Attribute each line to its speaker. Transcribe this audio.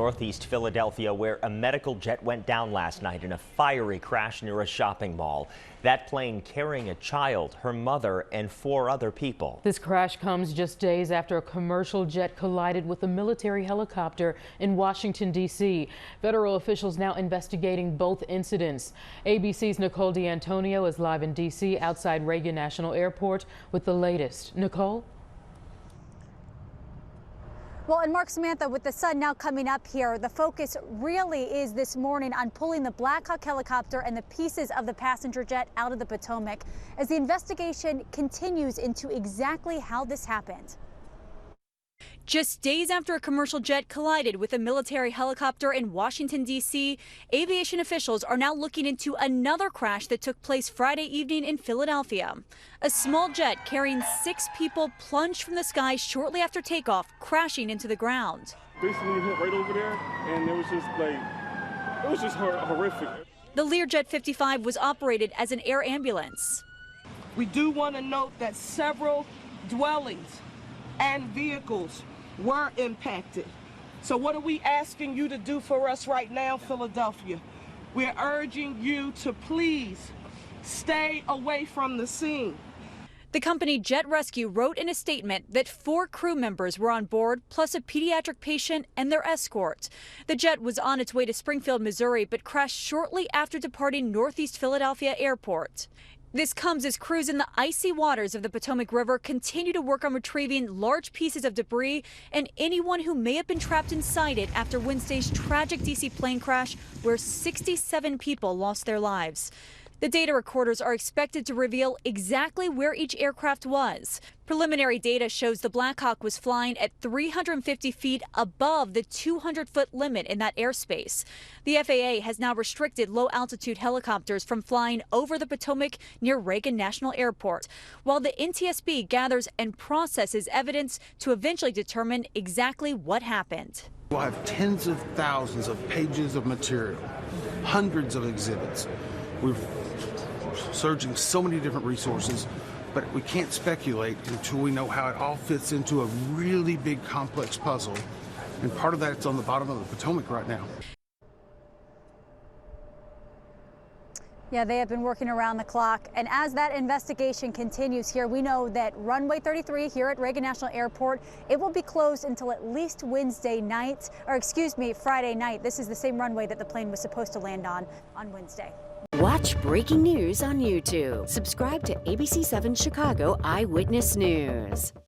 Speaker 1: northeast Philadelphia, where a medical jet went down last night in a fiery crash near a shopping mall. That plane carrying a child, her mother, and 4 other people.
Speaker 2: This crash comes just days after a commercial jet collided with a military helicopter in Washington, D.C. Federal officials now investigating both incidents. ABC's Nicole D'Antonio is live in D.C. outside Reagan National Airport with the latest. Nicole?
Speaker 3: Well, and Mark, Samantha, with the sun now coming up here, the focus really is this morning on pulling the Black Hawk helicopter and the pieces of the passenger jet out of the Potomac as the investigation continues into exactly how this happened.
Speaker 4: Just days after a commercial jet collided with a military helicopter in Washington, D.C., aviation officials are now looking into another crash that took place Friday evening in Philadelphia. A small jet carrying 6 people plunged from the sky shortly after takeoff, crashing into the ground.
Speaker 5: Basically, hit right over there, and it was just horrific.
Speaker 4: The Learjet 55 was operated as an air ambulance.
Speaker 6: We do want to note that several dwellings and vehicles were impacted. So what are we asking you to do for us right now, Philadelphia? We're urging you to please stay away from the scene.
Speaker 4: The company Jet Rescue wrote in a statement that 4 crew members were on board, plus a pediatric patient and their escort. The jet was on its way to Springfield, Missouri, but crashed shortly after departing Northeast Philadelphia Airport. This comes as crews in the icy waters of the Potomac River continue to work on retrieving large pieces of debris and anyone who may have been trapped inside it after Wednesday's tragic D.C. plane crash where 67 people lost their lives. The data recorders are expected to reveal exactly where each aircraft was. Preliminary data shows the Black Hawk was flying at 350 feet above the 200-foot limit in that airspace. The FAA has now restricted low-altitude helicopters from flying over the Potomac near Reagan National Airport, while the NTSB gathers and processes evidence to eventually determine exactly what happened.
Speaker 7: We'll have tens of thousands of pages of material, hundreds of exhibits. We're surging so many different resources, but we can't speculate until we know how it all fits into a really big, complex puzzle. And part of that's on the bottom of the Potomac right now.
Speaker 3: Yeah, they have been working around the clock. And as that investigation continues here, we know that runway 33 here at Reagan National Airport, it will be closed until at least Friday night. This is the same runway that the plane was supposed to land on Wednesday.
Speaker 8: Watch breaking news on YouTube. Subscribe to ABC7 Chicago Eyewitness News.